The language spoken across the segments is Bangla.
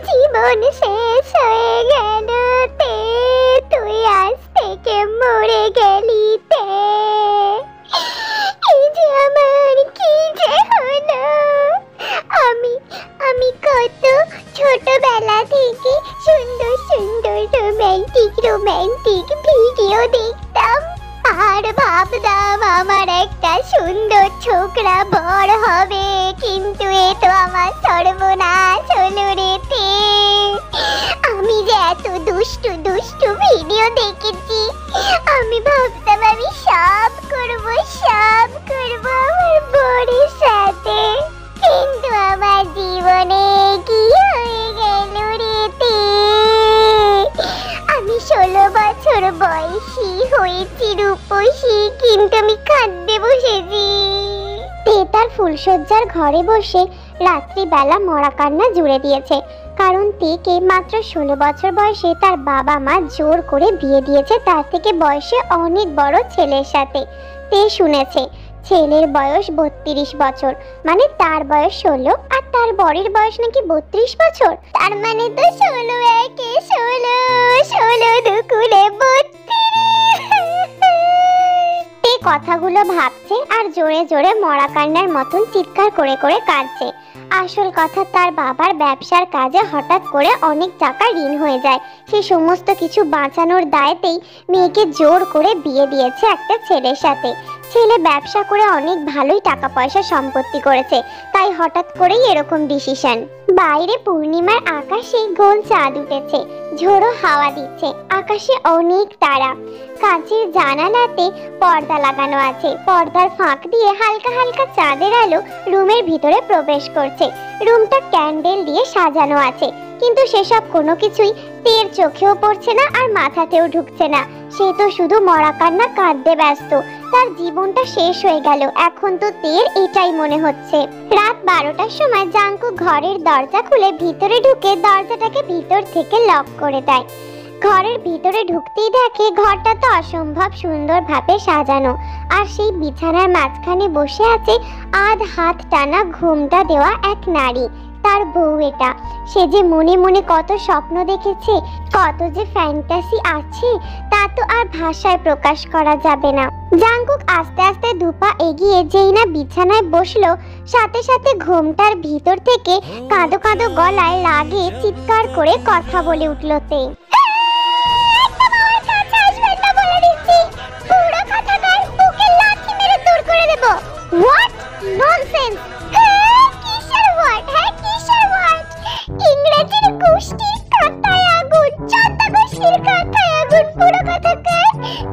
জীবন শেষ হয়ে গেল তে, তুই আজ থেকে মরে গেলি তে। এই যে আমার কি যে হলো, আমি আমি কত ছোটবেলা থেকে সুন্দর সুন্দর রোম্যান্টিক রোম্যান্টিক ভিডিও দেখতাম আর ভাবতাম আমার একটা সুন্দর ছোকরা বর হবে, কিন্তু এ তো আমার সর্বনাশ হলো রে তে। আমি যে এত দুষ্টু দুষ্টু ভিডিও দেখেছি, আমি ভাবতাম আমি সব করবো আমার বরের সাথে, কিন্তু আমার জীবনে কি হয়ে গেল রে তে। আমি 16 বছর বয়সী হয়েছি রূপসী, কিন্তু আমি কাঁদতে বসেছি। তে তার ফুলশয্যার ঘরে বসে রাত্রিবেলা মরা কান্না জুড়ে দিয়েছে, কারণ তেকে মাত্র 16 বছর বয়সে তার বাবা মা জোর করে বিয়ে দিয়েছে তার থেকে বয়সে অনেক বড় ছেলের সাথে। তে শুনেছে ছেলের বয়স 32 বছর, মানে তার বয়স 16 আর তার বরের বয়স নাকি 32 বছর। তার মানে তো 16 একে 16, 16 দুকুলে 32। তে কথাগুলো ভাবছে আর জোরে জোরে মরা কান্নার মতন চিৎকার করে করে কাঁদছে। আসল কথা, তার বাবার ব্যবসার কাজে হঠাৎ করে অনেক টাকা ঋণ হয়ে যায়। সে সমস্ত কিছু বাঁচানোর দায়তেই মেয়েকে জোর করে বিয়ে দিয়েছে একটা ছেলের সাথে। ছেলে ব্যবসা করে অনেক ভালোই টাকা পয়সা সম্পত্তি করেছে, তাই হঠাৎ করেই এরকম ডিসিশন। বাইরে পূর্ণিমার আকাশে গোল চাঁদ উঠেছে, ঝোড়ো হাওয়া দিচ্ছে, আকাশে অনেক তারা। কাঁচের জানালাতে পর্দা লাগানো আছে, পর্দার ফাঁক দিয়ে হালকা হালকা চাঁদের আলো রুমের ভিতরে প্রবেশ করছে। রুমটা ক্যান্ডেল দিয়ে সাজানো আছে, কিন্তু সেসব কোনো কিছুই তের চোখেও পড়ছে না আর মাথাতেও ঢুকছে না। সে তো শুধু মরা কান্না কাঁদতে ব্যস্ত, তার জীবনটা শেষ হয়ে গেল। এখন তো তের এটাই মনে হচ্ছে। রাত 12টার সময় জাঙ্কু ঘরের দরজা খুলে ভিতরে ঢুকে দরজাটাকে ভিতর থেকে লক করে দেয়। ঘরের ভিতরে ঢুকতেই দেখে ঘরটা তো অসম্ভব সুন্দরভাবে সাজানো, আর সেই বিছানার মাঝখানে বসে আছে আধ হাত টানা ঘুমটা দেওয়া এক নারী, তার বউ এটা। সে যে মনে মনে কত স্বপ্ন দেখেছে, কত যে ফ্যান্টাসি আছে, তা তো আর ভাষায় প্রকাশ করা যাবে না। জাঙ্কুক আস্তে আস্তে দুপা এগিয়ে যেই না বিছানায় বসলো, সাথে সাথে ঘুমটার ভিতর থেকে কাঁদো কাঁদো গলায় লাগে চিৎকার করে কথা বলে উঠল তে। What nonsense! কিসের what? কিসের what? ইংরেজির গোষ্ঠীর কাঁথায় আগুন, চাঁদা গোষ্ঠীর কাঁথায় আগুন, পুরো কথাকার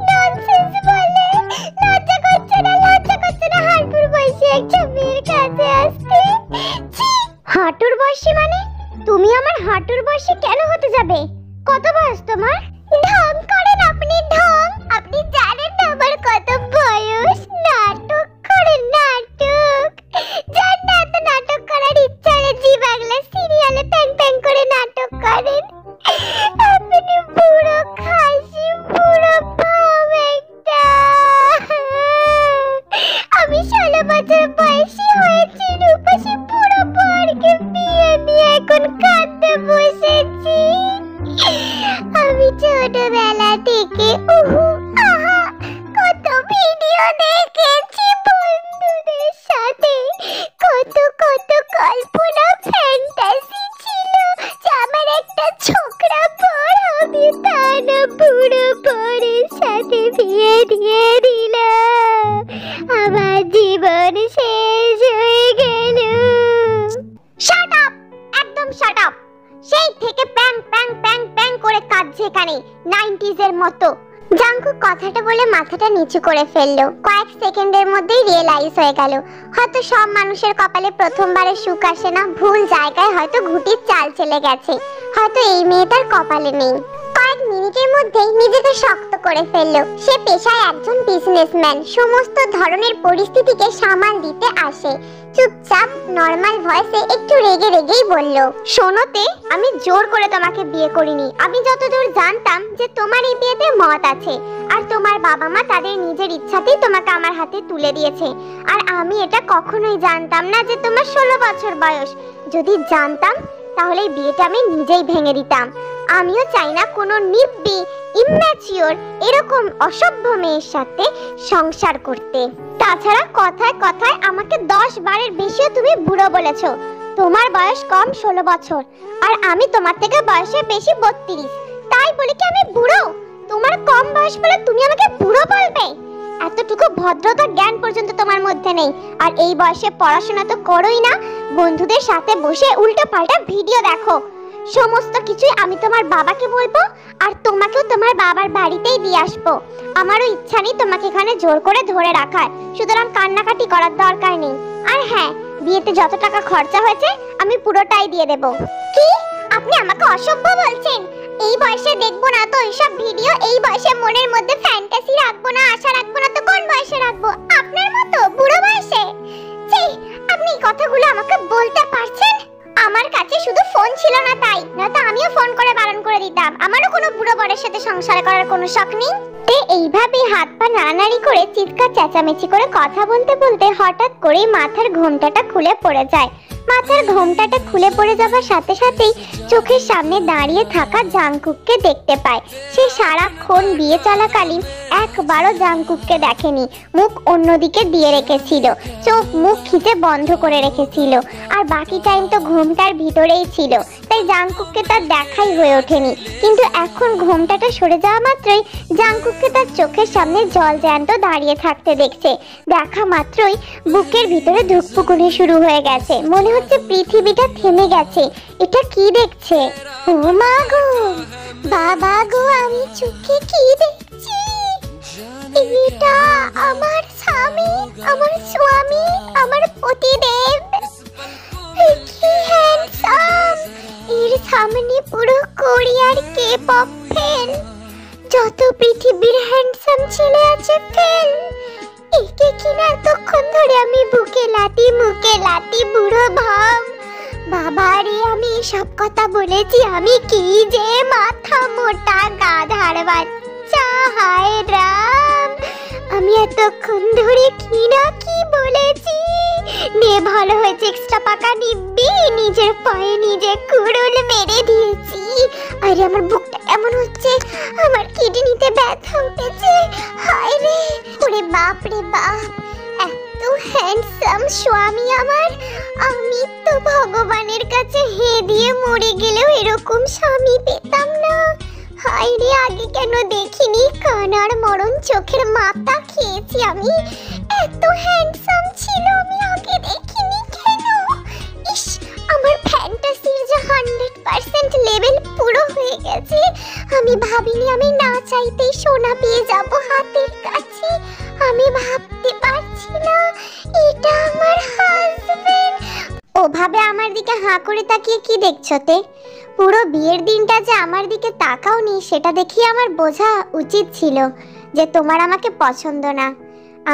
nonsense বলে। লজ্জা করছে না হাঁটুর বয়সী একটা মেয়ের কাছে আসতে? হাঁটুর বয়সী মানে? তুমি আমার হাঁটুর বয়সী কেন হতে যাবে? কত বয়স তোমার? ঢং করেন আপনি, ঢং। আপনি জানেন না আমার কত বয়স? নাটক করেন, নাটক। যার না এত নাটক করার ইচ্ছা নেই, জি বাংলা সিরিয়ালে প্যাং প্যাং করে নাটক করেন। আপনি পুরো খাসি, পুরো ভাব একটা। আমি 16 বছর বয়সী হয়েছি, রূপসী পুরো বরকে বিয়ে দিয়ে এখন কাঁদতে বসেছি। আমি ছোটবেলা থেকে কত ভিডিও দেখেছি বন্ধুদের সাথে, কত কত কল্পনা ফ্যান্টাসি ছিল যে আমার একটা ছোকরা বর হবে, তা না বুড়ো বরের সাথে বিয়ে দিয়ে দিল। আমার জীবন শেষ হয়ে গেল। শাট আপ, একদম শাট আপ। সেই থেকে প্যাং প্যাং প্যাং প্যাং করে কাঁদছে এখানে 90s এর মতো। জাঙ্কুক কথাটা বলে মাথাটা নিচু করে ফেললো। কয়েক সেকেন্ডের মধ্যেই রিয়েলাইজ হয়ে গেল হয়তো সব মানুষের কপালে প্রথমবারে সুখ আসে না, ভুল জায়গায় হয়তো ঘুটির চাল চলে গেছে, হয়তো এই মেয়েটার কপালে নেই। কয়েক মিনিটের মধ্যেই নিজেকে শক্ত করে ফেললো। সে পেশায় একজন বিজনেসম্যান, সমস্ত ধরনের পরিস্থিতিকে সামাল দিতে আসে। চুপচাপ নরমাল ভয়েসে একটু রেগে রেগেই বলল, শোনোতে, আমি জোর করে তোমাকে বিয়ে করিনি। আমি যতদূর জানতাম যে তোমার এই বিয়েতে মত আছে, আর তোমার বাবা মা তাদের নিজের ইচ্ছাতেই তোমাকে আমার হাতে তুলে দিয়েছে। আর আমি এটা কখনোই জানতাম না যে তোমার 16 বছর বয়স। যদি জানতাম তাহলে এই বিয়েটা আমি নিজেই ভেঙে দিতাম। আমিও চাই না কোনো নিব্বি ইম্যাচিওর এরকম অসভ্য মেয়ের সাথে সংসার করতে। তাছাড়া কথায় কথায় আমাকে 10 বারের বেশিও তুমি বুড়ো বলেছো। তোমার বয়স কম 16 বছর, আর আমি তোমার থেকে বয়সে বেশি 32। তাই বলে কি আমি বুড়ো? তোমার কম বয়স বলে তুমি আমাকে বুড়ো বলবে? এতটুকু ভদ্রতা জ্ঞান পর্যন্ত তোমার মধ্যে নেই। আর এই বয়সে পড়াশোনা তো করোই না, বন্ধুদের সাথে বসে উল্টো পাল্টা ভিডিও দেখো। সমস্ত কিছুই আমি তোমার বাবাকে বলবো, আর তোমাকেও তোমার বাবার বাড়িতেই দিয়ে আসবো। আমারও ইচ্ছা নেই তোমাকে এখানে জোর করে ধরে রাখার, সুতরাং কান্নাকাটি করার দরকার নেই। আর হ্যাঁ, বিয়েতে যত টাকা খরচা হয়েছে আমি পুরোটাই দিয়ে দেব। কি? আপনি আমাকে অসভ্য বলছেন? এই বয়সে দেখবো না তো এইসব ভিডিও? এই বয়সে মনের মধ্যে ফ্যান্টাসি রাখবো না, আশা রাখবো না তো কোন বয়সে রাখবো? আপনার মতো বুড়ো বয়সে? ছি, আপনি এই কথাগুলো আমাকে বলতে পারছেন? আমার কাছে শুধু ফোন ছিল না তাই, নয়তো আমিও ফোন করে বারণ করে দিতাম। আমারও কোনো বুড়ো বরের সাথে সংসার করার কোনো শখ নেই। এইভাবে হাত পা নাড়ানাড়ি করে চিৎকার চেঁচামেচি করে কথা বলতে বলতে হঠাৎ করেই মাথার ঘোমটাটা খুলে পড়ে যায়। মাথার ঘোমটাটা খুলে পড়ে যাবার সাথে সাথেই চোখের সামনে দাঁড়িয়ে থাকা জাংকুককে দেখতে পায়। সে সারাক্ষণ বিয়ে চলাকালীন একবারও জাংকুককে দেখেনি, মুখ অন্যদিকে দিয়ে রেখেছিল, চোখ মুখ খিচে বন্ধ করে রেখেছিল, আর বাকি টাইম তো ঘোমটার ভিতরেই ছিল, তাই জাংকুককে তার দেখাই হয়ে ওঠেনি। কিন্তু এখন ঘোমটাটা সরে যাওয়া মাত্রই জাংকুককে তার চোখের সামনে জল জ্যান্ত দাঁড়িয়ে থাকতে দেখছে। দেখা মাত্রই বুকের ভিতরে ধুকপুকুনি শুরু হয়ে গেছে, মনে হচ্ছে পৃথিবীটা থেমে গেছে। এটা কি দেখছে? ও মা গো, বাবা গো, আমি চোখে কি দেখছি? এটা আমার স্বামী, আমার স্বামী, আমার পতিদেব। কি হ্যান্ডসাম! এর সামনে পুরো কোরিয়ার কে-পপ ফ্যান, যত পৃথিবীর হ্যান্ডসাম ছেলে আছে ফেল। একে কিনা এতক্ষণ ধরে আমি বুকে লাতি মুখে লাতি বুড়ো ভাব। বাবারে, আমি সব কথা বলেছি, আমি কি যে মাথা মোটা গাধার বাচ্চা! হায় রাম, আমি এতক্ষণ ধরে কি না কি বলেছি। নে, ভালো হয়েছে এক্সট্রা পাকা নিব্বি, নিজের পায়ে নিজে কুড়ুল মেরে দিয়েছি। আরে আমার বুকটা কেমন হচ্ছে, আমার কিডনিতে ব্যথা উঠেছে। হায় রে, ওরে বাপ রে বাপ, এত হ্যান্ডসাম স্বামী আমার! আমি তো ভগবানের কাছে হে দিয়ে মরে গেলেও এরকম স্বামী পেতাম না। হায় রে, আগে কেন দেখিনি? কানার মরণ চোখের মাথা খেয়েছি আমি। এত হ্যান্ডসাম ছিল, আমি আগে দেখিনি কেন? ইস, আমার ফ্যান্টাসির যে 100% লেভেল পুরো হয়ে গেছে। আমি ভাবিনি আমি না চাইতেই সোনা পেয়ে যাব হাতের কাছে। আমি ভাবতে পারছি না এটা আমার হাজবেন্ড। ওভাবে আমার দিকে হাঁ করে তাকিয়ে কি দেখছো তে? পুরো বিয়ের দিনটা যে আমার দিকে তাকাওনি, সেটা দেখি আমার বোঝা উচিত ছিল যে তোমার আমাকে পছন্দ না।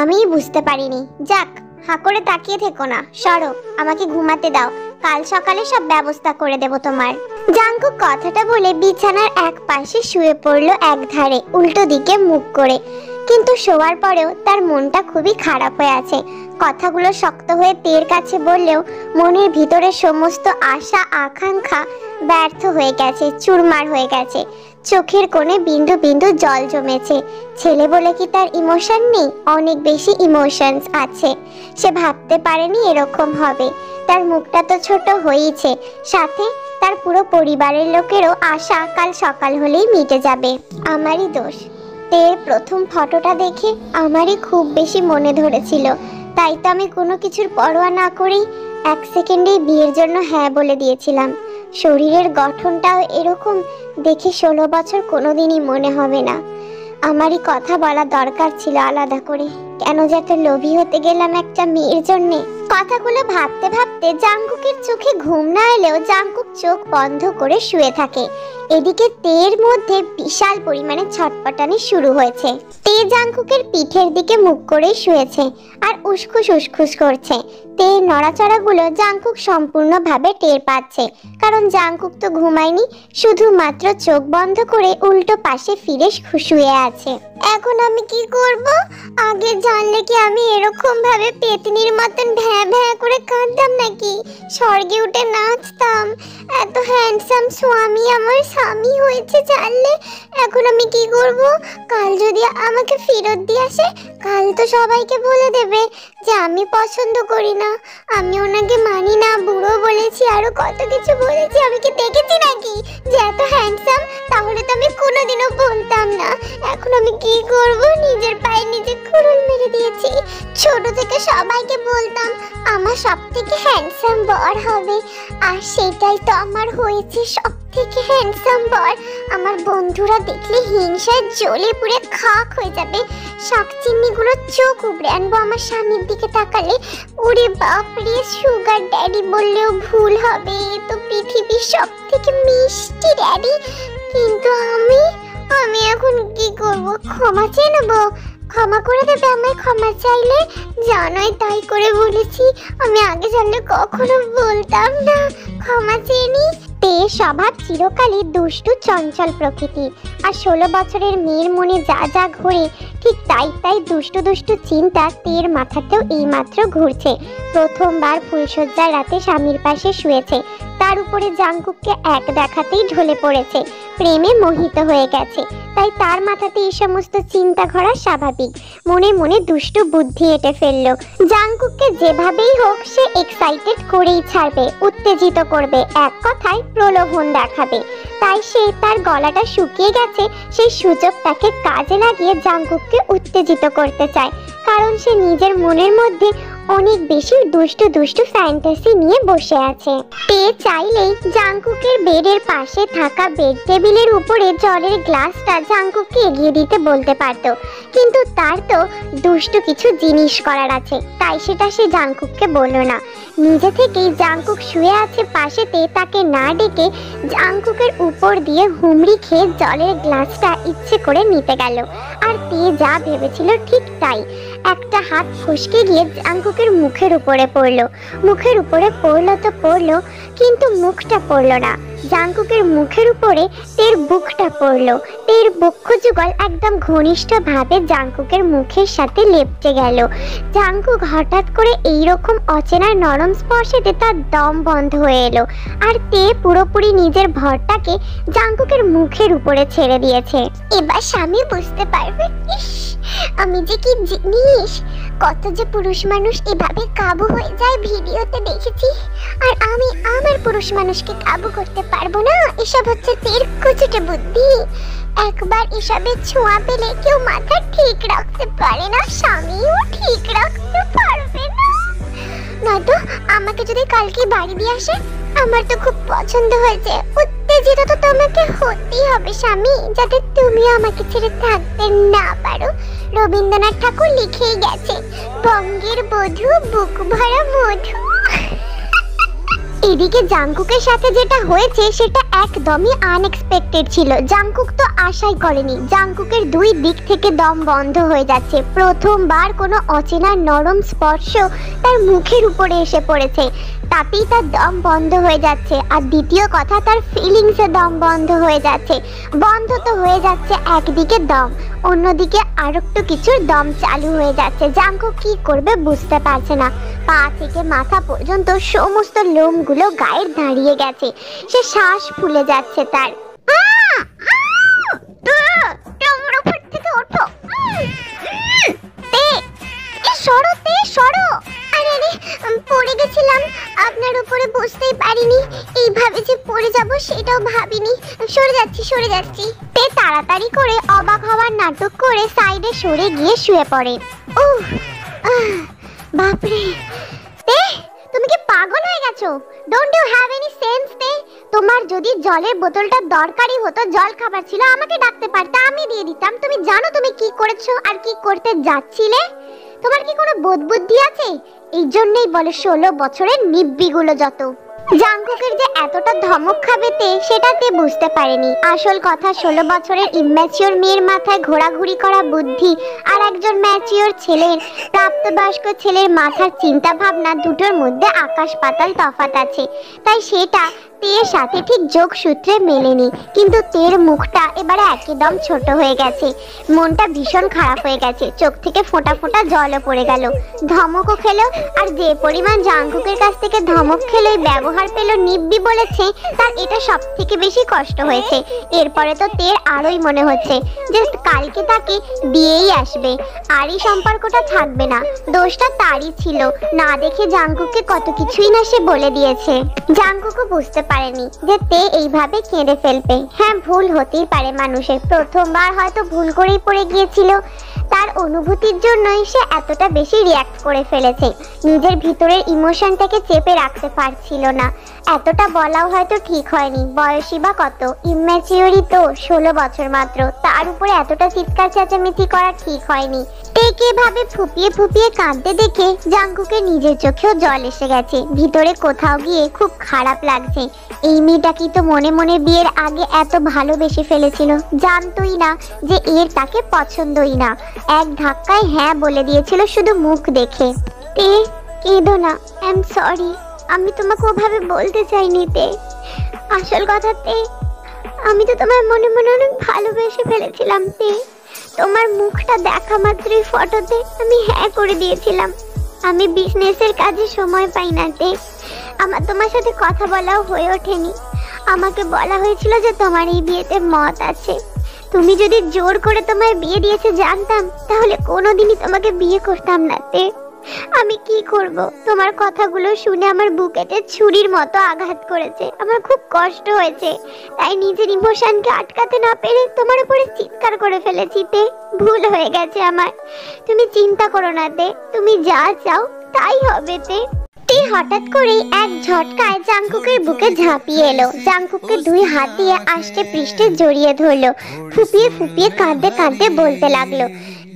আমিই বুঝতে পারিনি। যাক, হাঁ করে তাকিয়ে থেকো না, সরো, আমাকে ঘুমাতে দাও, কাল সকালে সব ব্যবস্থা করে দেব তোমার। জাংকুক কথাটা বলে বিছানার এক পাশে শুয়ে পড়লো এক ধারে, উল্টো দিকে মুখ করে। কিন্তু শোয়ার পরেও তার মনটা খুবই খারাপ হয়ে আছে। কথাগুলো শক্ত হয়ে তের কাছে বললেও মনের ভিতরে সমস্ত আশা আকাঙ্ক্ষা ব্যর্থ হয়ে গেছে, চুরমার হয়ে গেছে। চোখের কোণে বিন্দু বিন্দু জল জমেছে। ছেলে বলে কি তার ইমোশন নেই? অনেক বেশি ইমোশনস আছে। সে ভাবতে পারেনি এরকম হবে। তার মুখটা তো ছোট হয়েছে, সাথে তার পুরো পরিবারের লোকেরও আশা কাল সকাল হলেই মিটে যাবে। আমারই দোষ। তের প্রথম ফটোটা দেখে আমারই খুব বেশি মনে ধরেছিল, তাই তো আমি কোনো কিছুর পরোয়া না করেই 1 সেকেন্ডেই বিয়ের জন্য হ্যাঁ বলে দিয়েছিলাম। শরীরের গঠনটাও এরকম দেখে 16 বছর কোনোদিনই মনে হবে না। আমারই কথা বলা দরকার ছিল আলাদা করে। কেন যে এত লোভী হতে গেলাম একটা মেয়ের জন্যে। কথাগুলো ভাবতে ভাবতে জাংকুকের চোখে ঘুম না এলেও জাংকুক চোখ বন্ধ করে শুয়ে থাকে। এদিকে তের মধ্যে বিশাল পরিমাণে ছটপটানি শুরু হয়েছে। তে জাংকুকের পিঠের দিকে মুখ করে শুয়েছে আর উসখুস উসখুস করছে। তের নড়াচড়াগুলো জাংকুক সম্পূর্ণভাবে টের পাচ্ছে, কারণ জাংকুক তো ঘুমায়নি, শুধুমাত্র চোখ বন্ধ করে উল্টো পাশে ফিরে শুয়ে আছে। এখন আমি কি করব? আগে জানলে কি আমি এরকম ভাবে পেতনির মতন ভ্যাঁ ভ্যাঁ করে কাঁদতাম নাকি? স্বর্গে উঠে নাচতাম। এত হ্যান্ডসাম স্বামী আমার স্বামী হয়েছে জানলে। এখন আমি কি করব? কাল যদি আমাকে ফেরত দিয়ে আসে, কাল তো সবাইকে বলে দেবে যে আমি পছন্দ করি না, আমি ওনাকে মানি না, বুড়ো বলেছি, আরো কত কিছু বলেছি। আমি কি দেখেছি নাকি যে এত হ্যান্ডসাম? তাহলে তো আমি কোনোদিনও বলতাম না। এখন আমি কি করব? নিজের পায়ে নিজে কুড়ুল মেরে দিয়েছি। ছোট থেকে সবাইকে বলতাম আমার সবথেকে হ্যান্ডসাম বর হবে, আর সেটাই তো আমার হয়েছে, সবথেকে হ্যান্ডসাম বর। আমার বন্ধুরা দেখলে হিংসায় জ্বলে পুড়ে খাক হয়ে যাবে। শাকচিন্নিগুলো চোখ উবড়ে আনবো আমার স্বামীর দিকে তাকালে। ওরে বাপরে, সুগার ড্যাডি বললেও ভুল হবে, এ তো পৃথিবীর সবথেকে মিষ্টি ড্যাডি। কিন্তু আমি এখন কি করব? ক্ষমা চেয়ে নেবো? ক্ষমা করে দেবে আমায় ক্ষমা চাইলে? জানোই তাই করে বলেছি, আমি আগে জানলে কখনো বলতাম না। ক্ষমা চেয়ে নি। তে স্বভাব চিরকালই দুষ্টু চঞ্চল প্রকৃতি, আর 16 বছরের মেয়ের মনে যা যা ঘোরে ঠিক তাই তাই দুষ্টু দুষ্টু চিন্তা তের মাথাতেও এইমাত্র ঘুরছে। প্রথমবার ফুলশয্যার রাতে স্বামীর পাশে শুয়েছে, তার উপরে জাংকুককে এক দেখাতেই ঢলে পড়েছে, প্রেমে মোহিত হয়ে গেছে। তাই তার মাথাতে এই সমস্ত চিন্তা ঘোরা স্বাভাবিক। মনে মনে দুষ্টু বুদ্ধি এঁটে ফেললো, জাংকুককে যেভাবেই হোক সে এক্সাইটেড করেই ছাড়বে, উত্তেজিত করবে, এক কথায় প্রলোভন দেখাবে। তাই সে তার গলাটা শুকিয়ে গেছে, সেই সুযোগটাকে কাজে লাগিয়ে জাংকুককে উত্তেজিত করতে চায়, কারণ সে নিজের মনের মধ্যে অনেক বেশি দুষ্টু দুষ্টু ফ্যান্টাসি নিয়ে বসে আছে। তে চাইলেই জাংকুকের বেডের পাশে থাকা বেড টেবিলের উপরে জলের গ্লাসটা জাংকুককে এগিয়ে দিতে বলতে পারত, কিন্তু তার তো দুষ্টু কিছু জিনিস করার আছে, তাই সেটা সে জাংকুককে বলল না। নিজে থেকেই জাংকুক শুয়ে আছে পাশেতে, তাকে না ডেকে জাংকুকের উপর দিয়ে হুমড়ি খেয়ে জলের গ্লাসটা ইচ্ছে করে নিতে গেল। আর তে যা ভেবেছিল ঠিক তাই, একটা হাত ফসকে গিয়ে জাংকুকের মুখের উপরে পড়লো। মুখের উপরে পড়লো তো পড়লো, কিন্তু মুখটা পড়লো না। জাংকুকের মুখের উপরে তের বুকটা পড়লো। তের বক্ষ যুগল একদম ঘনিষ্ঠভাবে জাংকুকের মুখের সাথে লেপটে গেল। জাংকুক হঠাৎ করে এইরকম অচেনা নরম স্পর্শেতে তার দম বন্ধ হয়ে এলো, আর তে পুরোপুরি নিজের ভরটাকে জাংকুকের মুখের উপরে ছেড়ে দিয়েছে। এবার স্বামী বুঝতে পারবে, ইস আমি যে কি জিনিস। কত যে পুরুষ মানুষ এভাবে কাবু হয়ে যায় ভিডিওতে দেখেছি, আর আমি আমার পুরুষ মানুষকে কাবু করতে পারবো না। এসব হচ্ছে তের কুচুটে বুদ্ধি। একবার এসবের ছোঁয়া পেলে কেউ মাথা ঠিক রাখতে পারে না, স্বামীও ঠিক রাখতে পারবে না। নয়তো আমাকে যদি কালকে বাড়ি দিয়ে আসে, আমার তো খুব পছন্দ হয়েছে, উত্তেজিত তো তোমাকে হতেই হবে স্বামী, যাতে তুমি আমাকে ছেড়ে থাকতে না পারো। রবীন্দ্রনাথ ঠাকুর লিখেই গেছে, বঙ্গের বধূ বুক ভরা মধু। এদিকে জাংকুকের সাথে যেটা হয়েছে সেটা একদমই আনএক্সপেক্টেড ছিল। জাংকুক তো আশাই করেনি। জাংকুকের দুই দিক থেকে দম বন্ধ হয়ে যাচ্ছে। প্রথমবার কোনো অচেনা নরম স্পর্শ তার মুখের উপরে এসে পড়েছে, তাতেই তার দম বন্ধ হয়ে যাচ্ছে। আর দ্বিতীয় কথা, তার ফিলিংসে দম বন্ধ হয়ে যাচ্ছে। বন্ধ তো হয়ে যাচ্ছে একদিকে দম, অন্যদিকে আরেকটু কিছুর দম চালু হয়ে যাচ্ছে। জাংকুক কি করবে বুঝতে পারছে না। পা থেকে মাথা পর্যন্ত সমস্ত লোমগুলো গায়ে দাঁড়িয়ে গেছে, সে শ্বাস ফুলে যাচ্ছে তার। পড়ে গেছিলাম আপনার উপরে, বুঝতেই পারিনি এইভাবে যে পড়ে যাব সেটাও ভাবিনি। সরে যাচ্ছি। তে তাড়াতাড়ি করে অবাক হওয়ার নাটক করে সাইডে সরে গিয়ে শুয়ে পড়ে। বাপরে, তে তুমি কি পাগল হয়ে গেছো? Don't you have any sense? তে তোমার যদি জলের বোতলটা দরকারি হতো, জল খাবার ছিল, আমাকে ডাকতে পারতে, আমি দিয়ে দিতাম। তুমি জানো তুমি কি করেছো আর কি করতে যাচ্ছিলে? তোমার কি কোনো বোধ বুদ্ধি আছে? এই জন্যই বলে 16 বছরের নিব্বিগুলো যত। জাংকুকের যে এতটা ধমক খাবে তে সেটা তে বুঝতে পারেনি। আসল কথা 16 বছরের ইম্যাচিওর মেয়ের মাথায় ঘোরাঘুরি করা বুদ্ধি আর একজন ম্যাচিওর ছেলের, প্রাপ্তবয়স্ক ছেলের মাথার চিন্তা ভাবনা দুটোর মধ্যে আকাশ পাতাল তফাৎ আছে। তাই সেটা তের সাথে ঠিক যোগসূত্রে মেলেনি। কিন্তু তের মুখটা এবারে একদম ছোট হয়ে গেছে, মনটা ভীষণ খারাপ হয়ে গেছে, চোখ থেকে ফোঁটা ফোঁটা জলও পড়ে গেল। ধমকও খেলো, আর যে পরিমাণ জাংকুকের কাছ থেকে ধমক খেলে ব্যবহার পেল নিব্বি বলেছে, তার এটা সব থেকে বেশি কষ্ট হয়েছে। এরপরে তো তের আরোই মনে হচ্ছে যে কালকে তাকে দিয়েই আসবে, আর এই সম্পর্কটা থাকবে না। দোষটা তারই ছিল, না দেখে জাংকুককে কত কিছুই না সে বলে দিয়েছে। জাংকুকও বুঝতে পারেনি যে তে এইভাবে কেঁদে ফেলবে। হ্যাঁ, ভুল হতেই পারে মানুষের, প্রথমবার হয়তো ভুল করেই পড়ে গিয়েছিল, তার অনুভূতির জন্যই সে এতটা বেশি রিয়াক্ট করে ফেলেছে। নিজের ভিতরের ইমোশনটাকে চেপে রাখতে পারছিল না। এতটা বলাও হয়তো ঠিক হয়নি, বয়সী বা কত, ইম্যাচিওরই তো 16 বছর মাত্র, তার উপরে এতটা চিৎকার চেঁচামেচি করা ঠিক হয়নি। তেকে ভাবে ফুপিয়ে ফুপিয়ে কাঁদতে দেখে জাংকুকের নিজের চোখেও জল এসে গেছে। ভিতরে কোথাও গিয়ে খুব খারাপ লাগছে। এই মেয়েটা কি তো মনে মনে বিয়ের আগে এত ভালোবেসে ফেলেছিল, জানতোই না যে এর তাকে পছন্দই না। এক ধাক্কায় হ্যাঁ বলে দিয়েছিল শুধু মুখ দেখে। তে কেঁদো না, আই এম সরি, আমি তোমাকে ওভাবে বলতে চাইনি তে। আসল কথা তে, আমি তো তোমার মনে মনে অনেক ভালোবেসে ফেলেছিলাম তে। তোমার মুখটা দেখা মাত্রই ফটোতে আমি হ্যাঁ করে দিয়েছিলাম। আমি বিজনেসের কাজে সময় পাই না তে, আমার তোমার সাথে কথা বলাও হয়ে ওঠেনি। আমাকে বলা হয়েছিল যে তোমার এই বিয়েতে মত আছে। তুমি যদি জোর করে তোমায় বিয়ে দিয়েছে জানতাম, তাহলে কোনোদিনই তোমাকে বিয়ে করতাম না তে। আমি কি করব? তোমার কথাগুলো শুনে আমার বুকেতে ছুরির মতো আঘাত করেছে, আমার খুব কষ্ট হয়েছে। তাই নিজের ইমোশনকে আটকাতে না পেরে তোমার উপরে চিৎকার করে ফেলেছি তে। ভুল হয়ে গেছে আমার। তুমি চিন্তা করো না তে, তুমি যা চাও তাই হবে তে। হঠাৎ করে এক ঝটকায় জাংকুকের বুকে ঝাঁপিয়ে এলো। জাংকুককে দুই হাত দিয়ে আষ্টে পৃষ্ঠে জড়িয়ে ধরলো, ফুপিয়ে ফুপিয়ে কাঁদতে কাঁদতে বলতে লাগলো।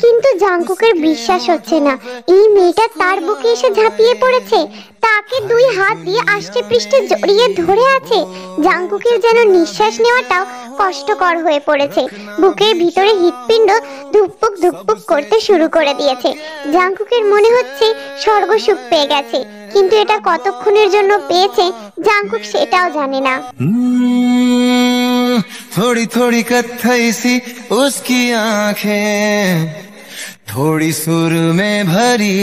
কিন্তু জাংকুকের বিশ্বাস হচ্ছে না, এই মেয়েটা তার বুকে এসে ঝাঁপিয়ে পড়েছে, তাকে দুই হাত দিয়ে আষ্টে পৃষ্ঠে জড়িয়ে ধরে আছে। জাংকুকের যেন নিঃশ্বাস নেওয়াটাও কষ্টকর হয়ে পড়েছে। বুকের ভিতরে হৃৎপিণ্ড ধুকপুক ধুকপুক করতে শুরু করে দিয়েছে। জাংকুকের মনে হচ্ছে স্বর্গসুখ পেয়ে গেছে, কিন্তু এটা কতক্ষণের জন্য পেয়েছে জাংকুক সেটাও জানে না। थोड़ी थोड़ी कत्थई सी उसकी आंखें, थोड़ी सुर में भरी,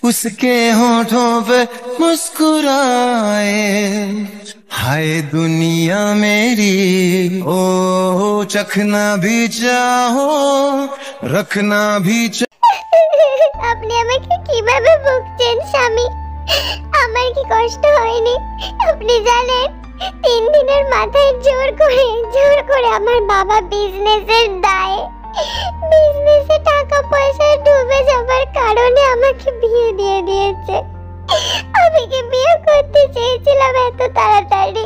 उसके होठों पे मुस्कुराए, हाय दुनिया मेरी, ओ चखना भी चाहो रखना भी আপনি আমাকে কিভাবে বকছেন স্বামী? আমার কি কষ্ট হয়নি? আপনি জানেন 3 দিনের মাথায় জোর করে আমার বাবা বিজনেসের দায়ে, বিজনেসে টাকা পয়সা ডুবে যাবার কারণে আমাকে বিয়ে দিয়ে দিয়েছে। আমি কি বিয়ে করতে চেয়েছিলাম এত তাড়াতাড়ি?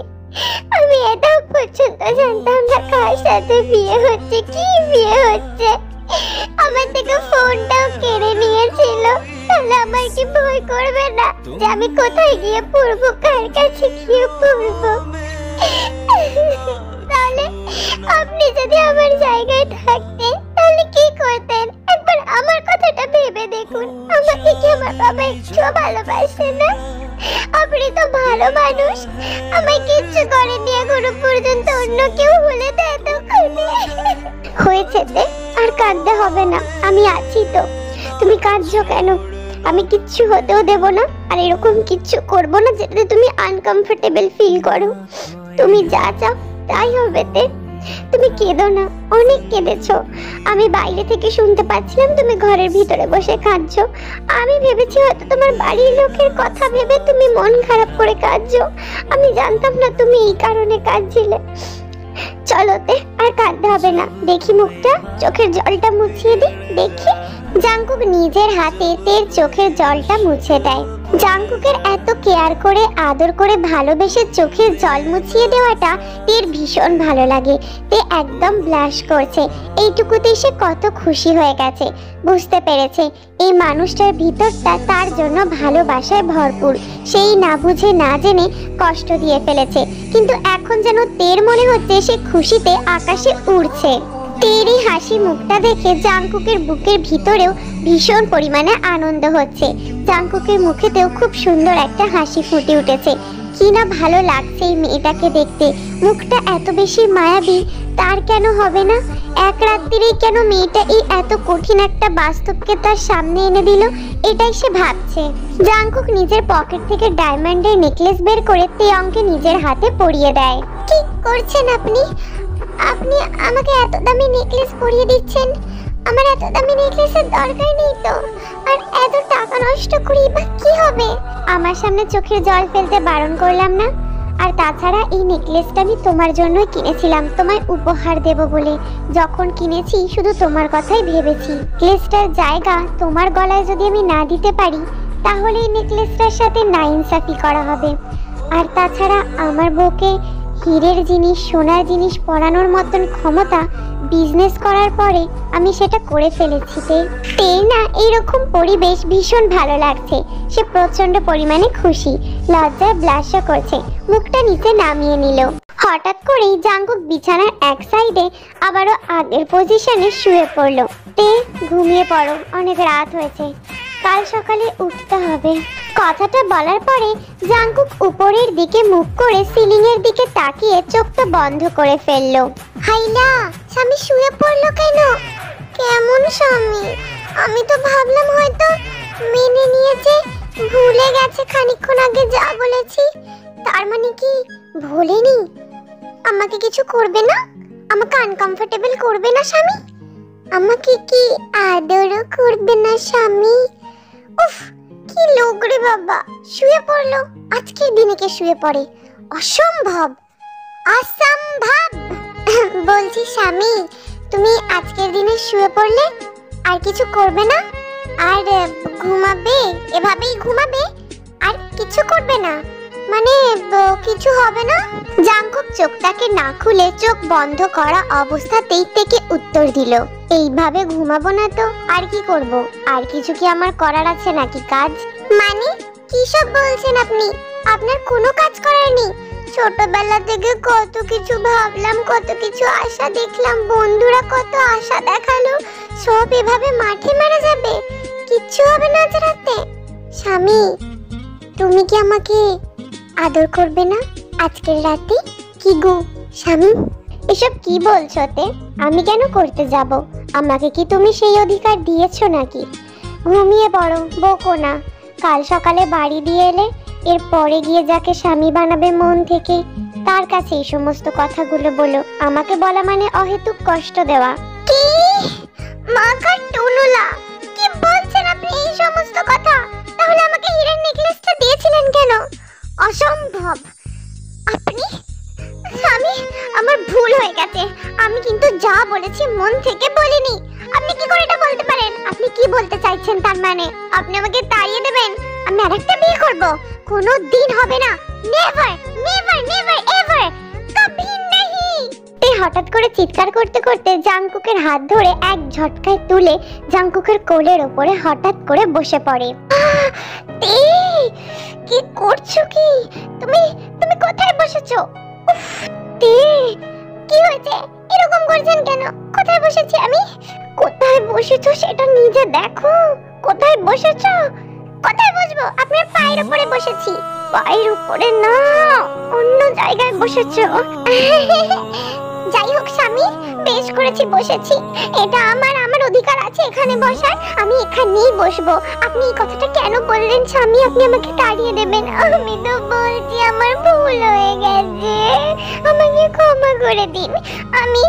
আমি এটাও পর্যন্ত জানতাম না কার সাথে বিয়ে হচ্ছে, কি বিয়ে হচ্ছে। আমার থেকে ফোনটাও কেড়ে নিয়েছিল। তাহলে আমার কি ভয় করবে না যে আমি কোথায় গিয়ে পড়বো, কার কাছে গিয়ে পড়বো? তাহলে আপনি যদি আমার জায়গায় থাকতেন তাহলে কি করতেন? একবার আমার কথাটা ভেবে দেখুন। আমাকে কি আমার বাবা একটু ভালোবাসে না? আপনি তো ভালো মানুষ, আমায় কিচ্ছু করেননি এখনো পর্যন্ত। অন্য কেউ হলে তো এতক্ষণে হয়েছে। আর কাঁদতে হবে না, আমি আছি তো। তুমি কাঁদছো কেন? আমি কিচ্ছু হতেও দেব না, আর এরকম কিচ্ছু করব না যেটাতে তুমি আনকমফোর্টেবল ফিল করো। তুমি যা চাও তাই হবে তে। তুমি কেঁদো না, অনেক কেঁদেছো। আমি বাইরে থেকে শুনতে পাচ্ছিলাম তুমি ঘরের ভিতরে বসে কাঁদছো। আমি ভেবেছি হয়তো তোমার বাড়ির লোকের কথা ভেবে তুমি মন খারাপ করে কাঁদছো। আমি জানতাম না তুমি এই কারণে কাঁদছিলে। চলো তে, আর কাঁদতে হবে না। দেখি মুখটা, চোখের জলটা মুছিয়ে দি, দেখি জাংকুক নিজের হাতে তের চোখের জলটা মুছে দেয়। জাংকুকের এত কেয়ার করে আদর করে ভালোবেসে চোখের জল মুছিয়ে দেওয়াটা তের ভীষণ ভালো লাগে। তে একদম ব্লাশ করছে। এইটুকুতেই সে কত খুশি হয়ে গেছে। বুঝতে পেরেছে এই মানুষটার ভিতরটা তার জন্য ভালোবাসায় ভরপুর। সেই না বুঝে না জেনে কষ্ট দিয়ে ফেলেছে, কিন্তু এখন যেন তের মনে হচ্ছে সে খুশিতে আকাশে উড়ছে। তের এই হাসি মুখটা দেখে জাংকুকের বুকের ভিতরেও ভীষণ পরিমাণে আনন্দ হচ্ছে। জাংকুকের মুখেতেও খুব সুন্দর একটা হাসি ফুটে উঠেছে। কি না ভালো লাগছে এই মেয়েটাকে দেখতে। মুখটা এত বেশি মায়াবী, তার কেন হবে না? এক রাত্রিরেই কেন মেয়েটা এই এত কঠিন একটা বাস্তবকে তার সামনে এনে দিল, এটাই সে ভাবছে। জাংকুক নিজের পকেট থেকে ডায়মন্ডের নেকলেস বের করে তেয়ংকে নিজের হাতে পরিয়ে দেয়। কি করছেন আপনি? আপনি আমাকে এত দামি নেকলেস পরিয়ে দিচ্ছেন? আমার এত দামি নেকলেসের দরকার নেই তো, আর এত টাকা নষ্ট করি বা কি হবে? আমার সামনে চোখের জল ফেলতে বারণ করলাম না? আর তাছাড়া এই নেকলেসটা আমি তোমার জন্যই কিনেছিলাম, তোমায় উপহার দেব বলে। যখন কিনেছি শুধু তোমার কথাই ভেবেছি। নেকলেসটার জায়গা তোমার গলায় যদি আমি না দিতে পারি, তাহলে এই নেকলেসটার সাথে নাইনসাফি করা হবে। আর তাছাড়া আমার বউকে হীরের জিনিস সোনার জিনিস পরানোর মতন ক্ষমতা বিজনেস করার পরে আমি সেটা করে ফেলেছি। তেই না এইরকম পরিবেশ ভীষণ ভালো লাগছে। সে প্রচন্ড পরিমাণে খুশি, লজ্জায় ব্লাশও করছে। মুখটা নিচে নামিয়ে নিল। হঠাৎ করেই জাংকুক বিছানার এক সাইডে আবারও আগের পজিশনে শুয়ে পড়ল। তে ঘুমিয়ে পড়ো, অনেক রাত হয়েছে, কাল সকালে উঠতে হবে। কথাটা বলার পরে জাংকুক উপরের দিকে মুখ করে সিলিং এর দিকে তাকিয়ে চোখটা বন্ধ করে ফেললো। হাইলা, স্বামী শুয়ে পড়লো কেন? কেমন স্বামী? আমি তো ভাবলাম হয়তো মেনে নিয়েছে, ভুলে গেছে খানিকক্ষণ আগে যা বলেছি। তার মানে কি ভোলেনি? আমাকে কিছু করবে না? আমাকে আনকমফোর্টেবল করবে না স্বামী? আমাকে কি আদরও করবে না স্বামী? উফ, কি লোক রে বাবা! শুয়ে পড়লো, আজকের দিনে কে শুয়ে পড়ে? অসম্ভব, অসম্ভব। বলছি স্বামী, তুমি আজকের দিনে শুয়ে পড়লে আর কিছু করবে না? আর ঘুমাবে? এভাবেই ঘুমাবে? আর কিছু করবে না? মানে কিছু হবে না? জাংকুক চোখটাকে না খুলে চোখ বন্ধ করা অবস্থাতেই থেকে উত্তর দিল, এইভাবে ঘুমাবো না তো আর কি করব? আর কিছু কি আমার করার আছে নাকি কাজ? মানে কি সব বলছেন আপনি? আপনার কোনো কাজ করার নেই? ছোটবেলা থেকে কত কিছু ভাবলাম, কত কিছু আশা দেখলাম, বন্ধুরা কত আশা দেখালো, সব এভাবে মাঠে মারা যাবে? কিচ্ছু হবে না আজ রাতে? স্বামী, তুমি কি আমাকে আদর করবে না আজকের রাতে? কি গো স্বামী, এসব কি বলছো তে? আমি কেন করতে যাব? আমাকে কি তুমি সেই অধিকার দিয়েছো নাকি? ঘুমিয়ে পড়ো, বকো না। কাল সকালে বাড়ি দিয়ে এলে এরপরে গিয়ে যাকে স্বামী বানাবে মন থেকে, তার কাছে এই সমস্ত কথাগুলো বলো। আমাকে বলা মানে অহেতুক কষ্ট দেওয়া। কি মাকা টুনুলা, কি বলছেন আপনি এই সমস্ত কথা? তাহলে আমাকে হীরের নেকলেসটা দিয়েছিলেন কেন? অসম্ভব। আপনি স্বামী, আমার ভুল হয়ে গেছে। আমি কিন্তু যা বলেছি মন থেকে বলিনি। আপনি কি করে এটা বলতে পারেন? আপনি কি বলতে চাইছেন? তার মানে আপনি আমাকে তাড়িয়ে দেবেন? আমি আরেকটা বিয়ে করব? কোনো দিন হবে না। Never never never ever, Kabhi নেহি। তে হঠাৎ করে চিৎকার করতে করতে জাংকুকের হাত ধরে এক ঝটকায় তুলে জাংকুকের কোলের উপরে হঠাৎ করে বসে পড়ে। তে কি করছো? কি তুমি তুমি কোথায় বসেছো? উফ, তে কি হয়েছে? এরকম করছেন কেন? কোথায় বসেছি আমি? কোথায় বসেছো সেটা নিজে দেখো। কোথায় বসেছো? কোথায় বসবো? আপনার পায়ের উপরে বসেছি। পায়ের উপরে না, অন্য জায়গায় বসেছো। যাই হোক স্বামী, বেশ করেছি বসেছি। এটা আমার অধিকার আছে এখানে বসার। আমি এখানেই বসবো। আপনি এই কথাটা কেন বললেন স্বামী? আপনি আমাকে তাড়িয়ে দেবেন? আমি তো বলছি আমার ভুল হয়ে গেছে, আমাকে ক্ষমা করে দিন। আমি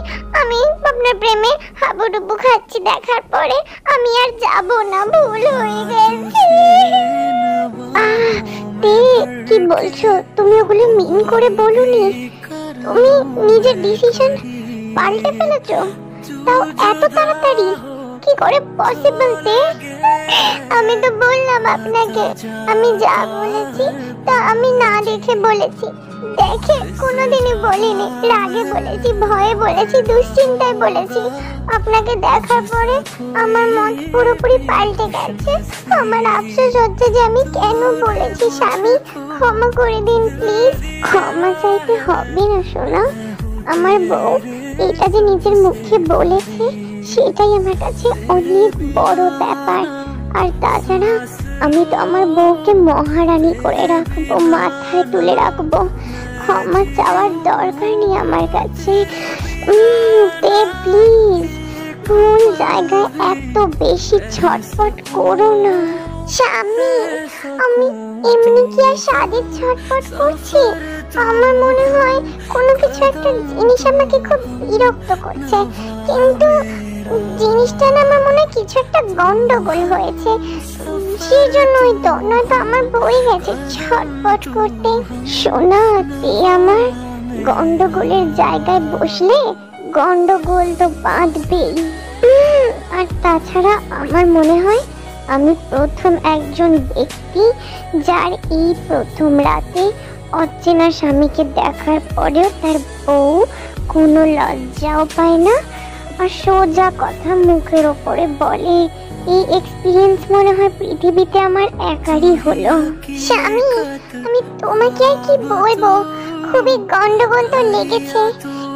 আপনার প্রেমে হাবুডুবু খাচ্ছি দেখার পরে আমি আর যাব না, ভুল হয়ে গেছে। কি বলছো তুমি? ওগুলো মিন করে বলুনি। তুমি নিজের ডিসিশন পাল্টে ফেলেছো, তাও এত তাড়াতাড়ি। কি করে পসিবল তে? আমি তো বললাম আপনাকে, আমি যা বলেছি তা আমি না দেখে বলেছি, দেখে কোনোদিনই বলিনি। রাগে বলেছি, ভয়ে বলেছি, দুশ্চিন্তায় বলেছি। আপনাকে দেখার পরে আমার মন পুরোপুরি পাল্টে গেছে। আমার আফসোস হচ্ছে যে আমি কেন বলেছি। স্বামী, ক্ষমা করে দিন প্লিজ। ক্ষমা চাইতে হবে না সোনা, আমার বউ এটা যে নিজের মুখে বলেছে সেটাই আমার কাছে অনেক বড় ব্যাপার। আর তাছাড়া আমি তো আমার বউকে মহারানী করে রাখবো, মাথায় তুলে রাখবো। ক্ষমা চাওয়ার দরকার নেই আমার কাছে। প্লিজ ভুল জায়গায় এত বেশি ছটফট করো না। স্বামী, আমি এমনি কি আর স্বাদের ছটফট করছি? আমার মনে হয় কোনো কিছু একটা জিনিস আমাকে খুব বিরক্ত করছে, কিন্তু জিনিসটা না আমার মনে হয় কিছু একটা গন্ডগোল হয়েছে, সেই জন্যই তো। নয়তো আমার বই গেছে ছটফট করতে। শোনা, আমার গন্ডগোলের জায়গায় বসলে গন্ডগোল তো বাঁধবেই। আর তাছাড়া আমার মনে হয় আমি প্রথম একজন ব্যক্তি যার এই প্রথম রাতে অচেনা স্বামীকে দেখার পরেও তার বউ কোনো লজ্জাও পায় না আর সোজা কথা মুখের ওপরে বলে। এই এক্সপিরিয়েন্স মনে হয় পৃথিবীতে আমার একারই হলো। স্বামী, আমি তোমাকে আর কি বলবো, খুবই গন্ডগোল তো লেগেছে,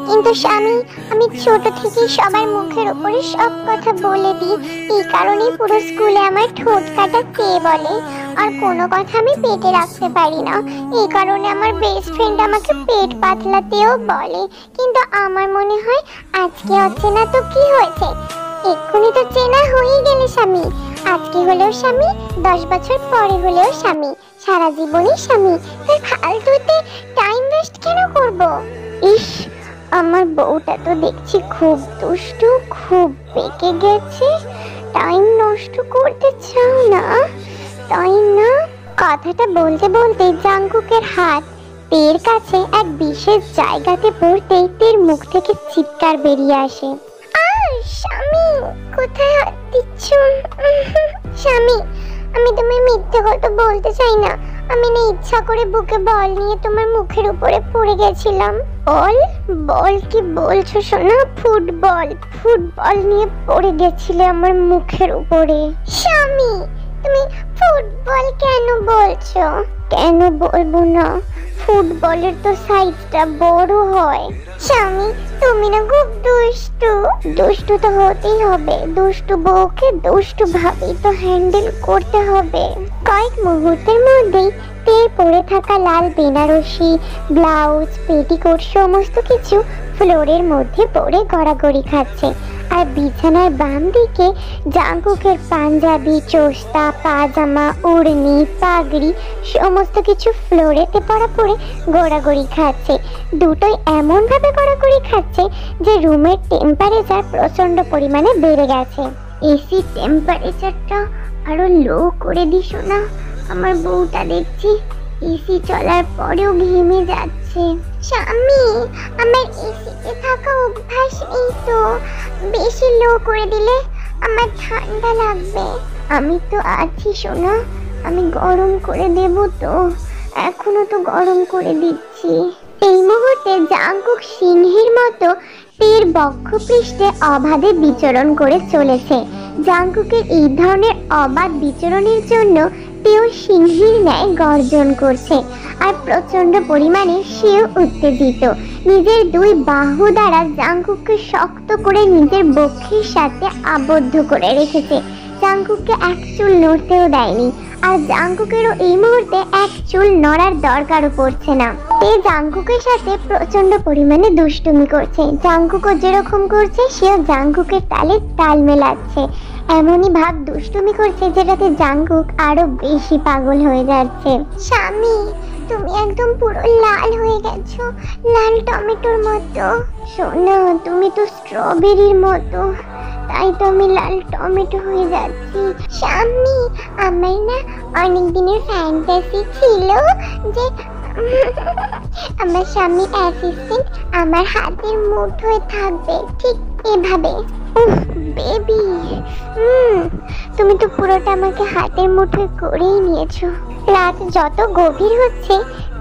কিন্তু স্বামী আমি ছোট থেকেই সবার মুখের উপরে সব কথা বলে দিই। এই কারণেই পুরো স্কুলে আমার ঠোঁট কাটা কে বলে, আর কোনো কথা আমি পেটে রাখতে পারি না। এই কারণে আমার বেস্ট ফ্রেন্ড আমাকে পেট পাতলাতেও বলে। কিন্তু আমার মনে হয় আজকে অচেনা তো কি হয়েছে, এক্ষুনি তো চেনা হয়ে গেলে স্বামী। আজকে হলেও স্বামী, 10 বছর পরে হলেও স্বামী, সারা জীবনই স্বামী। তাই ফালতুতে টাইম ওয়েস্ট কেন করব? ইস, আমার বউটা তো দেখছি খুব দুষ্টু, খুব পেকে গেছে। টাইম নষ্ট করতে চাও না, তাই না? কথাটা বলতে বলতে জাঙ্কুকের হাত তের কাছে এক বিশেষ জায়গাতে পড়তেই তের মুখ থেকে চিৎকার বেরিয়ে আসে। স্বামী, কোথায় হাত দিচ্ছ? স্বামী, আমি তোমায় মিথ্যে কথা বলতে চাই না। আমি না ইচ্ছা করে বুকে বল নিয়ে তোমার মুখের উপরে পড়ে গেছিলাম। বল? বল কি বলছো সোনা? ফুটবল নিয়ে পড়ে গেছিলে আমার মুখের উপরে। স্বামী, তুমি ফুটবল কেন বলছো? কেন বলবো না, ফুটবলের তো সাইজটা বড় হয়। স্বামী, তুমি না খুব দুষ্টু তো হতেই হবে। দুষ্টু বউকে দুষ্টু ভাবেই তো হ্যান্ডেল করতে হবে। কয়েক মুহূর্তের মধ্যেই তের পরে থাকা লাল বেনারসি ব্লাউজ, পেটিকোট সমস্ত কিছু ফ্লোরের মধ্যে পড়ে গড়াগড়ি খাচ্ছে। আর বিছানার বাম দিকে জাঙ্কুকের পাঞ্জাবি, চোস্তা, পাজামা, ওড়নি, পাগড়ি সমস্ত কিছু ফ্লোরেতে পড়ে গড়াগড়ি খাচ্ছে। দুটোই এমন ভাবে গড়াগড়ি খাচ্ছে যে রুমের টেম্পারেচার প্রচন্ড পরিমাণে বেড়ে গেছে। এসি টেম্পারেচারটা আরো লো করে দিস না, আমার বউটা দেখছি এসি চলার পরেও ঘেমে যাচ্ছে। স্বামী, আমার এসিতে থাকা অভ্যাস নেই তো, বেশি লো করে দিলে আমার ঠান্ডা লাগবে। আমি তো আছি সোনা, আমি গরম করে দেব তো, এখনো তো গরম করে দিচ্ছি। এই মুহূর্তে জাঙ্কুক সিংহের মতো তের বক্ষপৃষ্ঠে অবাধে বিচরণ করে চলেছে। জাঙ্কুকের এই ধরনের অবাধ বিচরণের জন্য তেও সিংহীর ন্যায় গর্জন করছে আর প্রচন্ড পরিমাণে সেও উত্তেজিত। নিজের দুই বাহু দ্বারা জাঙ্কুককে শক্ত করে নিজের বক্ষের সাথে আবদ্ধ করে রেখেছে। জাঙ্কুককে এক চুল নড়তেও দেয়নি, আর জাঙ্কুকেরও এই মুহূর্তে এক চুল নড়ার দরকারও পড়ছে না। তে জাঙ্কুকের সাথে প্রচন্ড পরিমাণে দুষ্টুমি করছে। জাঙ্কুকও যেরকম করছে সেও জাঙ্কুকের তালে তাল মেলাচ্ছে। এমনই ভাব দুষ্টুমি করছে যেটাতে জাঙ্কুক আরো বেশি পাগল হয়ে যাচ্ছে। স্বামী, তুমি একদম পুরো লাল হয়ে গেছো, লাল টমেটোর মতো। সোনা, তুমি তো স্ট্রবেরির মতো, তাই তো আমি লাল টমেটো হয়ে যাচ্ছি। স্বামী, আমার না অনেক দিনের ফ্যান্টাসি ছিল যে আমার স্বামী অ্যাসিস্ট্যান্ট আমার হাতের মুঠোয় থাকবে, ঠিক এভাবে। বেবি, তুমি তো পুরোটা আমাকে হাতের মুঠোয় করেই নিয়েছো। রাত যত গভীর হচ্ছে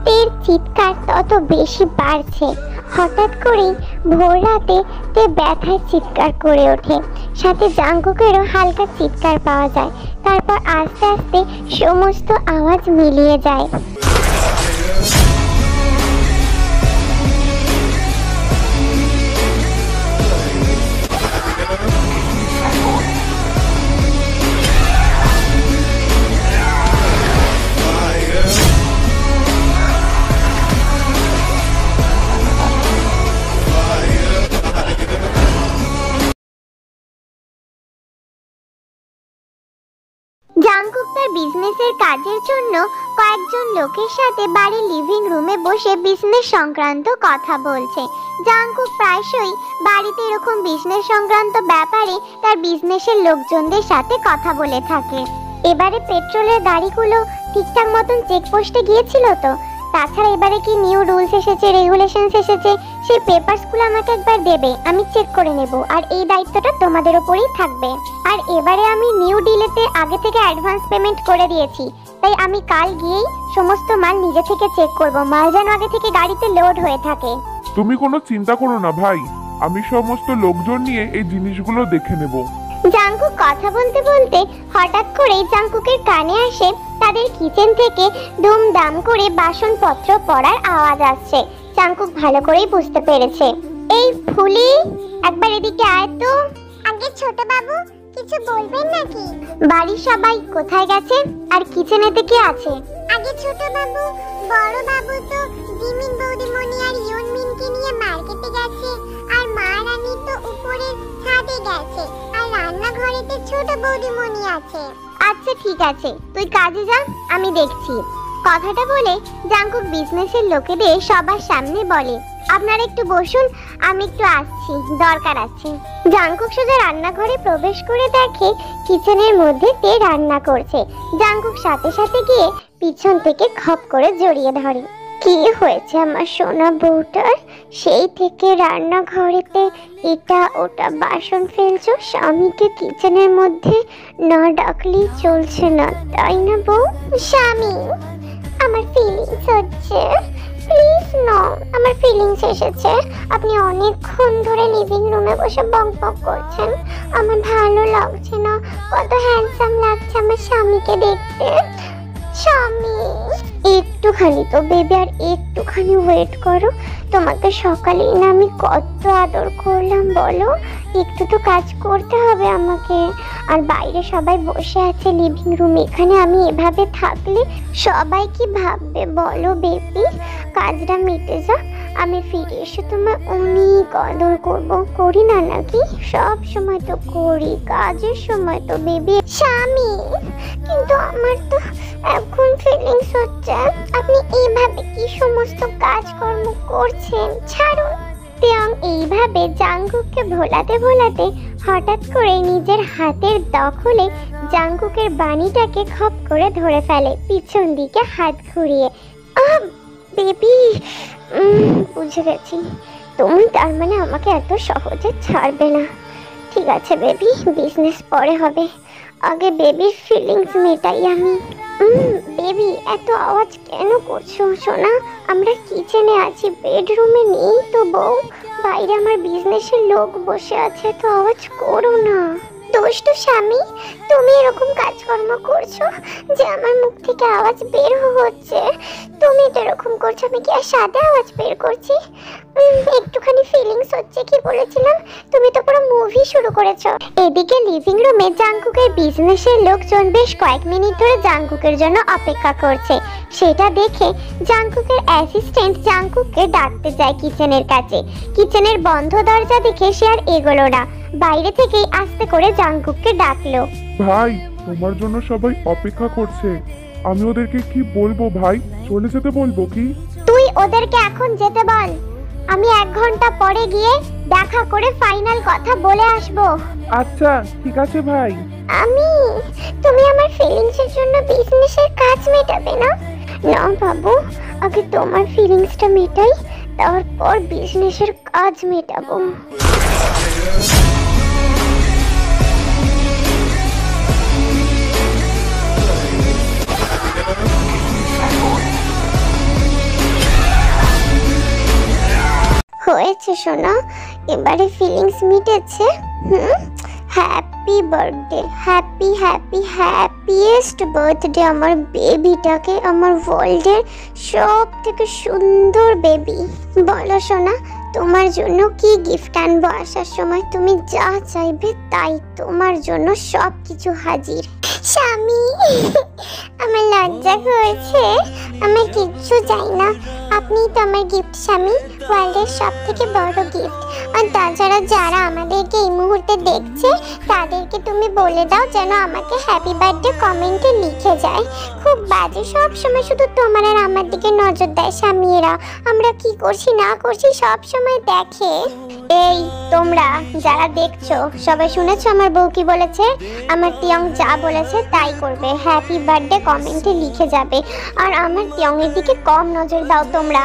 তের চিৎকার তত বেশি বাড়ছে। হঠাৎ করেই ভোর রাতে তে ব্যথায় চিৎকার করে ওঠে, সাথে জাঙ্কুকেরও হালকা চিৎকার পাওয়া যায়। তারপর আস্তে আস্তে সমস্ত আওয়াজ মিলিয়ে যায়। জাঙ্কুক তার বিজনেসের কাজের জন্য কয়েকজন লোকের সাথে বাড়ির লিভিং রুমে বসে বিজনেস সংক্রান্ত কথা বলছে। জাঙ্কুক প্রায়শই বাড়িতে এরকম বিজনেস সংক্রান্ত ব্যাপারে তার বিজনেসের লোকজনদের সাথে কথা বলে থাকে। এবারে পেট্রোলের গাড়িগুলো ঠিকঠাক মতন চেকপোস্টে গিয়েছিল তো? তাছাড়া এবারে কি নিউ রুলস এসেছে, রেগুলেশনস এসেছে, সেই পেপারসগুলো আমাকে একবার দেবে, আমি চেক করে নেব। আর এই দায়িত্বটা তোমাদের উপরেই থাকবে। আর এবারে আমি নিউ ডিলেতে আগে থেকে অ্যাডভান্স পেমেন্ট করে দিয়েছি, তাই আমি কাল গিয়েই সমস্ত মাল নিজে থেকে চেক করব, মাল যেন আগে থেকে গাড়িতে লোড হয়ে থাকে। তুমি কোনো চিন্তা করো না ভাই, আমি সমস্ত লোকজন নিয়ে এই জিনিসগুলো দেখে নেব। জাঙ্কুক কথা বলতে বলতে হঠাৎ করেই জাঙ্কুকের কানে আসে তাদের কিচেন থেকে দুমদাম করে বাসনপত্র পড়ার আওয়াজ আসছে। জাঙ্কুক ভালো করেই বুঝতে পেরেছে। এই ফুলি, একবার এদিকে আয় তো। আগে ছোট বাবু, কিছু বলবেন নাকি? বাড়ির সবাই কোথায় গেছে আর কিচেনেতে কে আছে? আগে ছোট বাবু, বড় বাবু তো জিমিন বৌদিমণি আর ইয়নমিনকে নিয়ে মার্কেটে গেছে, আর মা রানী তো উপরের ছাদে গেছে, আর রান্নাঘরেতে ছোট বৌদিমণি আছে। আচ্ছা ঠিক আছে, তুই কাজে যা, আমি দেখছি। কথাটা বলে জাঙ্কুক বিজনেসের লোকেদের সবার সামনে বলে, আপনারা একটু বসুন, আমি একটু আসছি, দরকার আছে। জাঙ্কুক সোজা রান্নাঘরে প্রবেশ করে দেখে কিচেনের মধ্যে তে রান্না করছে। জাঙ্কুক সাথে সাথে গিয়ে পিছন থেকে খপ করে জড়িয়ে ধরে। কি হয়েছে আমার সোনা বউটার? সেই থেকে রান্নাঘরেতে এটা ওটা বাসন ফেলছো, স্বামীকে কিচেনের মধ্যে না ডাকলেই চলছে না, তাই না বউ? স্বামী, আমার ফিলিংস হচ্ছে, প্লিজ না, আমার ফিলিংস এসেছে। আপনি অনেকক্ষণ ধরে লিভিং রুমে বসে বক বক করছেন, আমার ভালো লাগছে না। কত হ্যান্ডসাম লাগছে আমার স্বামীকে দেখতে। স্বামী, একটুখানি তো বেবি, আর একটুখানি ওয়েট করো। তোমাকে সকালেই না আমি কত আদর করলাম বলো, একটু তো কাজ করতে হবে আমাকে। আর বাইরে সবাই বসে আছে লিভিং রুমে, এখানে আমি এভাবে থাকলে সবাই কি ভাববে বলো বেবি? কাজটা মিটে যাক, আমি ফিরে এসে তোমার অনেক আদর করবো, করি না নাকি? সব সময় তো করি, কাজের সময় তো বেবি। স্বামী, কিন্তু আমার তো এখন ফিলিংস হচ্ছে। আপনি এইভাবে কি সমস্ত কাজকর্ম করছেন? ছাড়ুন। তেয়ং এইভাবে জাঙ্কুককে ভোলাতে ভোলাতে হঠাৎ করে নিজের হাতের দখলে জাঙ্কুকের বানিটাকে খপ করে ধরে ফেলে, পিছন দিকে হাত ঘুরিয়ে। বেবি, বুঝে গেছি, তুমি তার মানে আমাকে এত সহজে ছাড়বে না। ঠিক আছে বেবি, বিজনেস পরে হবে, আগে বেবির ফিলিংস মেটাই আমি। বেবি, এত আওয়াজ কেন করছো সোনা? আমরা কিচেনে আছি, বেডরুমে নেই তো বউ। বাইরে আমার বিজনেসের লোক বসে আছে, তো আওয়াজ করো না। দুষ্টু স্বামী, তুমি এরকম কাজকর্ম করছো যে আমার মুখ থেকে আওয়াজ বের হচ্ছে। তুমি তো এরকম করছো, আমি কি আর সাদা আওয়াজ বের করছি? একটুখানি ফিলিংস হচ্ছে, কি বলেছিলাম? তুমি তো পুরো মুভি শুরু করেছো। এদিকে লিভিং রুমে জাঙ্কুকের বিজনেসের লোকজন বেশ কয়েক মিনিট ধরে জাঙ্কুকের জন্য অপেক্ষা করছে। সেটা দেখে জাঙ্কুকের অ্যাসিস্ট্যান্ট জাঙ্কুককে ডাকতে যায় কিচেনের কাছে। কিচেনের বন্ধ দরজা দেখে সে আর এগোলো না, বাইরে থেকেই আস্তে করে জাঙ্কুককে ডাকলো। ভাই, তোমার জন্য সবাই অপেক্ষা করছে, আমি ওদেরকে কি বলবো ভাই? চলে যেতে বলবো কি? তুই ওদেরকে এখন যেতে বল, আমি 1 ঘন্টা পরে গিয়ে দেখা করে ফাইনাল কথা বলে আসবো। আচ্ছা ঠিক আছে ভাই। তুমি আমার ফিলিংসের জন্য বিজনেসের কাজ মেটাবে না? না বাবু, আগে তোমার ফিলিংসটা মেটাই, তারপর বিজনেসের কাজ মেটাবো। হয়েছে সোনা, এবারে ফিলিংস মিটেছে। Happy birthday, happy happy happiest birthday আমার বেবিটাকে, আমার ওয়ার্ল্ডের সব থেকে সুন্দর বেবি। বলো সোনা, তোমার জন্য কি গিফট আনবো আসার সময়? তুমি যা চাইবে তাই, তোমার জন্য সব কিছু হাজির। স্বামী, আমার লজ্জা করছে, আমার কিচ্ছু চাই না, আপনিই তো আমার গিফট স্বামী, ওয়ার্ল্ডের সব থেকে বড় গিফট। আর তাছাড়া যারা আমাদেরকে এই মুহূর্তে দেখছে তাদেরকে তুমি বলে দাও যেন আমাকে হ্যাপি বার্থডে কমেন্টে লিখে যায়। খুব বাজে, সব সময় শুধু তোমার আর আমার দিকে নজর দেয় স্বামীরা, আমরা কি করছি না করছি সব সময় দেখে। এই তোমরা যারা দেখছো সবাই শুনেছো আমার বউ কি বলেছে? আমার টিয়ং যা বলেছে তাই করবে, হ্যাপি বার্থডে কমেন্টে লিখে যাবে। আর আমার টিয়ং এর দিকে কম নজর দাও তোমরা।